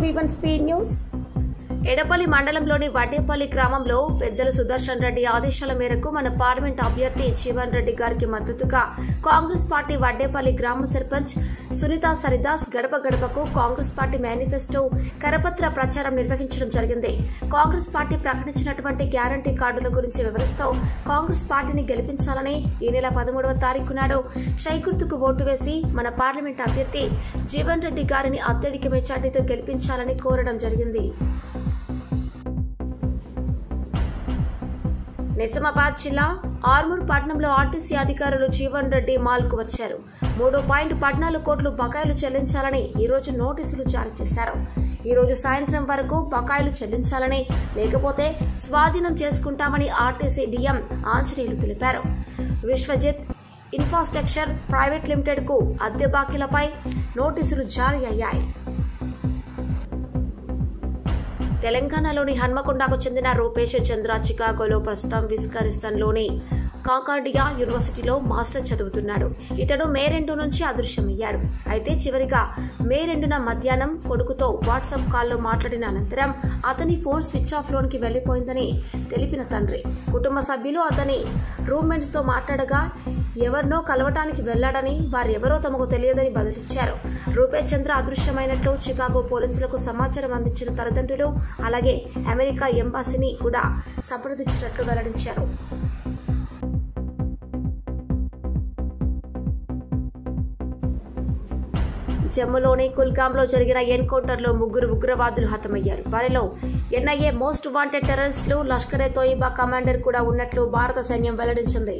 V1 Speed News. Edapalli మండలంలోని వడ్డేపల్లి గ్రామంలో పెద్దలు సుదర్శన్ రెడ్డి ఆదేశాల మేరకు మన పార్లమెంట్ అభ్యర్థి జీవన్ రెడ్డి గారికి మద్దతుగా కాంగ్రెస్ పార్టీ వడ్డేపల్లి గ్రామ సర్పంచ్ సునీత సరిదాస్ గడప గడపకు కాంగ్రెస్ పార్టీ మేనిఫెస్టో కరపత్ర ప్రచారం నిర్వహించడం జరిగింది. కాంగ్రెస్ పార్టీ ప్రకటించినటువంటి గ్యారంటీ కార్డుల గురించి వివరిస్తూ కాంగ్రెస్ పార్టీని గెలిపించాలని ఈ నెల 13వ తారీఖు నాడు గుర్తుకు ఓటు వేసి మన పార్లమెంట్ అభ్యర్థి జీవన్ రెడ్డి గారిని అత్యధిక మెజార్టీతో గెలిపించాలని కోరడం జరిగింది. నిజామాబాద్ జిల్లా ఆర్మూర్ పట్టణంలో ఆర్టీసీ అధికారులు జీవన్ రెడ్డి మాల్కు వచ్చారు. 3.14 కోట్లు బకాయిలు చెల్లించాలని ఈ రోజు నోటీసులు జారీ చేశారు. ఈ రోజు సాయంత్రం వరకు బకాయిలు చెల్లించాలని, లేకపోతే స్వాధీనం చేసుకుంటామని ఆర్టీసీ డిఎం ఆంజనేయులు తెలిపారు. విశ్వజిత్ ఇన్ఫ్రాస్ట్రక్చర్ ప్రైవేట్ లిమిటెడ్ కు అద్దె బాకీలపై నోటీసులు జారీ అయ్యాయి. తెలంగాణలోని హన్మకొండకు చెందిన రూపేష్ చంద్ర చికాగోలో ప్రస్తుతం విస్కాన్సిన్లోని కాంకార్డియా యూనివర్సిటీలో మాస్టర్ చదువుతున్నాడు. ఇతడు మే 2 నుంచి అదృశ్యమయ్యాడు. అయితే చివరిగా మే 2న మధ్యాహ్నం కొడుకుతో వాట్సాప్ కాల్లో మాట్లాడిన అనంతరం అతని ఫోన్ స్విచ్ ఆఫ్ లోనికి వెళ్లిపోయిందని తెలిపిన తండ్రి, కుటుంబ సభ్యులు అతని రూమ్మేట్స్ తో మాట్లాడగా ఎవరినో కలవటానికి వెళ్లాడని, వారెవరో తమకు తెలియదని బదులిచ్చారు. రూపేష్ చంద్ర అదృశ్యమైనట్లు చికాగో పోలీసులకు సమాచారం అందించిన తల్లిదండ్రులు అలాగే అమెరికా ఎంబాసీని కూడా సంప్రదించినట్లు వెల్లడించారు. జమ్మూలోని కుల్గాంలో జరిగిన ఎన్కౌంటర్లో 3 ఉగ్రవాదులు హతమయ్యారు. వారిలో ఎన్ఐఏ మోస్ట్ వాంటెడ్ టెర్రరిస్టులు, లష్కరే తోయిబా కమాండర్ కూడా ఉన్నట్లు భారత సైన్యం వెల్లడించింది.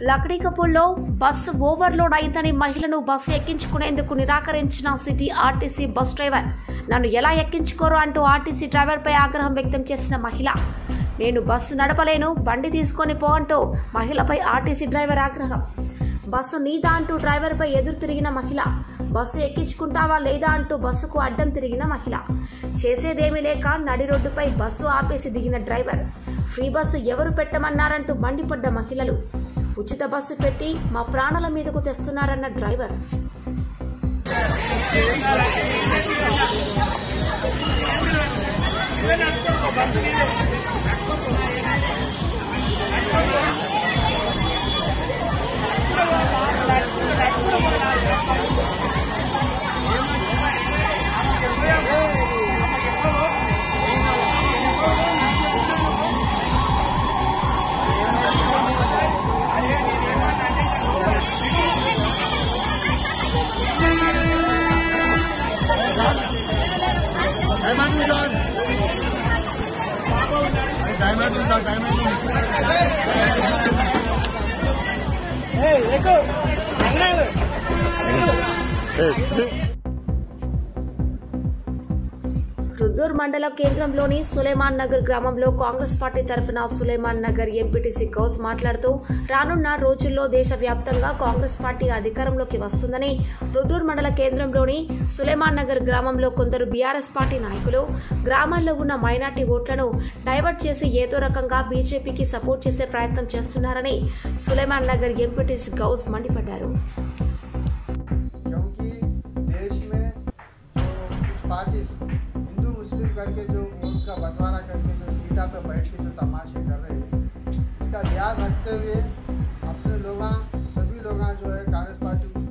లక్డీకపూర్లో బస్సు ఓవర్లోడ్ అయిందని మహిళను బస్సు ఎక్కించుకునేందుకు నిరాకరించిన సిటీ ఆర్టీసీ బస్ డ్రైవర్, నన్ను ఎలా ఎక్కించుకోరు అంటూ ఆర్టీసీ డ్రైవర్పై ఆగ్రహం వ్యక్తం చేసిన మహిళ, నేను బస్సు నడపలేను, బండి తీసుకొని పో అంటూ మహిళపై ఆర్టీసీ డ్రైవర్ ఆగ్రహం. బస్సు నీదా అంటూ డ్రైవర్పై ఎదురు తిరిగిన మహిళ, బస్సు ఎక్కించుకుంటావా లేదా అంటూ బస్సుకు అడ్డం తిరిగిన మహిళ. చేసేదేమీ లేక నడి రోడ్డుపై బస్సు ఆపేసి దిగిన డ్రైవర్, ఫ్రీ బస్సు ఎవరు పెట్టమన్నారంటూ మండిపడ్డ మహిళలు, ఉచిత బస్సు పెట్టి మా ప్రాణాల మీదకు తెస్తున్నారన్న డ్రైవర్. రుద్దూర్ మండల కేంద్రంలోని సులేమాన్ నగర్ గ్రామంలో కాంగ్రెస్ పార్టీ తరఫున సులేమాన్ నగర్ ఎంపీటీసీ గౌస్ మాట్లాడుతూ రానున్న రోజుల్లో దేశవ్యాప్తంగా కాంగ్రెస్ పార్టీ అధికారంలోకి వస్తుందని, రుద్దూర్ మండల కేంద్రంలోని సులేమాన్ నగర్ గ్రామంలో కొందరు బీఆర్ఎస్ పార్టీ నాయకులు గ్రామాల్లో ఉన్న మైనార్టీ ఓట్లను డైవర్ట్ చేసి ఏదో రకంగా బీజేపీకి సపోర్ట్ చేసే ప్రయత్నం చేస్తున్నారని సులేమాన్ నగర్ ఎంపీటీసీ గౌస్ మండిపడ్డారు. करके जो वोट का बंटवारा करके जो सीटा पे बैठ के जो तमाशे कर रहे हैं, इसका लिहाज रखते हुए अपने लोग सभी लोग जो है कांग्रेस पार्टी को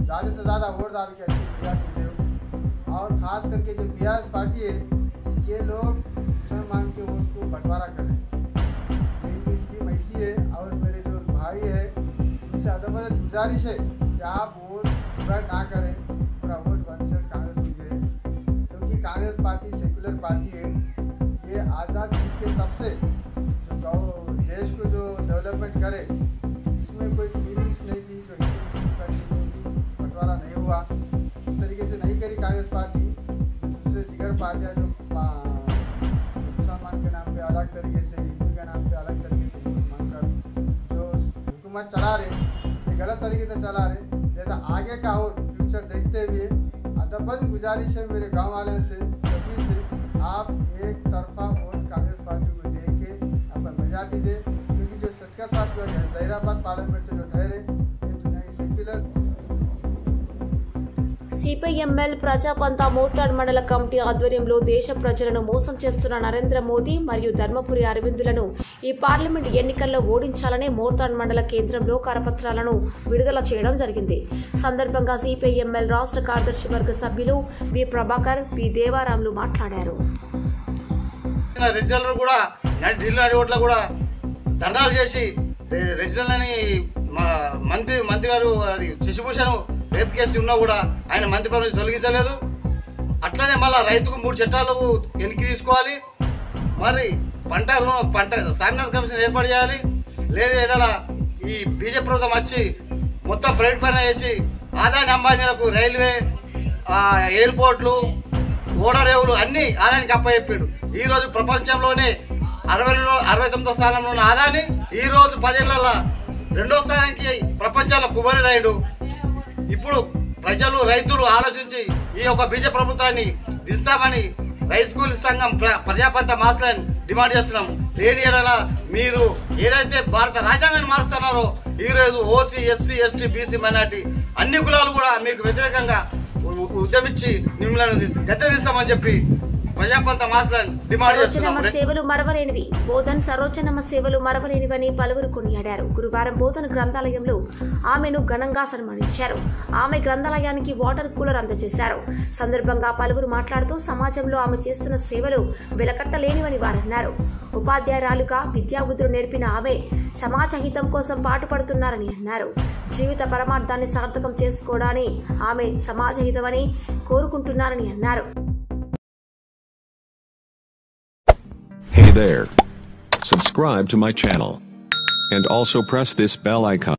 ज़्यादा से ज़्यादा वोट डाल के अच्छी मेजॉरिटी दे, और ख़ास करके जो बीआरएस पार्टी है ये लोग मुसलमान के वोट को बंटवारा करें। इनकी स्कीम ऐसी है, और मेरे जो भाई है उनसे अदब गुजारिश है कि आप वोट डिवाइड ना करें, पूरा वोट वन साइड कांग्रेस को गिरे, क्योंकि कांग्रेस पार्टी सेकुलर पार्टी है। ये आज़ाद के तब से जो देश को जो डेवलपमेंट करे, इसमें कोई फीलिंग्स नहीं थी, जो बंटवारा नहीं हुआ, इस तरीके से नहीं करी कांग्रेस पार्टी। जो दूसरे दिगर पार्टियाँ जो मुसलमान के नाम पे अलग तरीके से, हिंदू के नाम पे अलग तरीके से वोट मांगकर जो हुकूमत चला रहे, ये गलत तरीके से चला रहे। जैसा आगे का और फ्यूचर देखते हुए अदबन गुजारिश है मेरे गाँव वाले से, सभी से, आप एक तरफा वोट कांग्रेस पार्टी को दे के अपना मेजॉरिटी दे, क्योंकि जो सटकर साहब जो है जहीराबाद पार्लियामेंट से जो ठहरे, ये दुनिया से व्हीलर। సిపిఎంఎల్ ప్రజాపంతా మోర్తాడ్ మండల కమిటీ ఆధ్వర్యంలో దేశ ప్రజలను మోసం చేస్తున్న నరేంద్ర మోదీ మరియు ధర్మపురి అరవిందులను ఈ పార్లమెంట్ ఎన్నికల్లో ఓడించాలని మోర్తాడ్ మండల కేంద్రంలో కరపత్రాలను విడుదల చేయడం జరిగింది. సందర్భంగా సిపిఎంఎల్ రాష్ట్ర కార్యదర్శి వర్గ సభ్యులు వి ప్రభాకర్, వి దేవారాంలు మాట్లాడారు. ధర్నాలు చేసి రెజిడల్ అని మంత్రి గారు అది శశిభూషణ్ రేపు కేసు ఉన్నా కూడా ఆయన మంత్రి పదవి నుంచి తొలగించలేదు. అట్లనే మళ్ళీ రైతుకు 3 చట్టాలు వెనక్కి తీసుకోవాలి. మరి పంట స్వామినాథన్ కమిషన్ ఏర్పాటు చేయాలి. లేదు ఏడాల ఈ బీజేపీ ప్రభుత్వం వచ్చి మొత్తం ప్రైవేట్ పైన వేసి ఆదాని అంబానీలకు రైల్వే, ఎయిర్పోర్ట్లు, ఓడరేవులు అన్నీ ఆదానికి అప్పచెప్పిండు. ఈరోజు ప్రపంచంలోనే 69వ స్థానంలో ఉన్న ఆదాని ఈరోజు 10 ఏళ్లలో 2వ స్థానానికి ప్రపంచంలో కుబరుడైండు. ఇప్పుడు ప్రజలు రైతులు ఆలోచించి ఈ యొక్క బీజేపీ ప్రభుత్వాన్ని దిస్తామని రైతు కూలీ సంఘం ప్రజాపంత మాస్లని డిమాండ్ చేస్తున్నాం. లేని ఎడల మీరు ఏదైతే భారత రాజ్యాంగాన్ని మారుస్తున్నారో ఈరోజు OC, SC, ST, BC, minority అన్ని కులాలు కూడా మీకు వ్యతిరేకంగా ఉద్యమించి మిమ్మల్ని గద్దెదిస్తామని చెప్పి ప్రజాపంత మాస్లని డిమాండ్ చేస్తున్నాం. సేవలు మరవలేనివి. బోధన్ సరోజనమ్మ సేవలు మరవలేనివని పలువురు కొనియాడారు. గురువారం బోధన్ గ్రంథాలయంలో ఆమెను ఘనంగా సన్మానించారు. ఆమె గ్రంథాలయానికి వాటర్ కూలర్ అందజేశారు. సందర్భంగా పలువురు మాట్లాడుతూ సమాజంలో ఆమె చేస్తున్న సేవలు వెలకట్టలేనివని వారన్నారు. ఉపాధ్యాయురాలుగా విద్యాబుద్ధులు నేర్పిన ఆమె సమాజ హితం కోసం పాటుపడుతున్నారని అన్నారు. జీవిత పరమార్థాన్ని సార్థకం చేసుకోవడాన్ని ఆమె సమాజ హితమని కోరుకుంటున్నారని అన్నారు. Hey there. Subscribe to my channel. And also press this bell icon.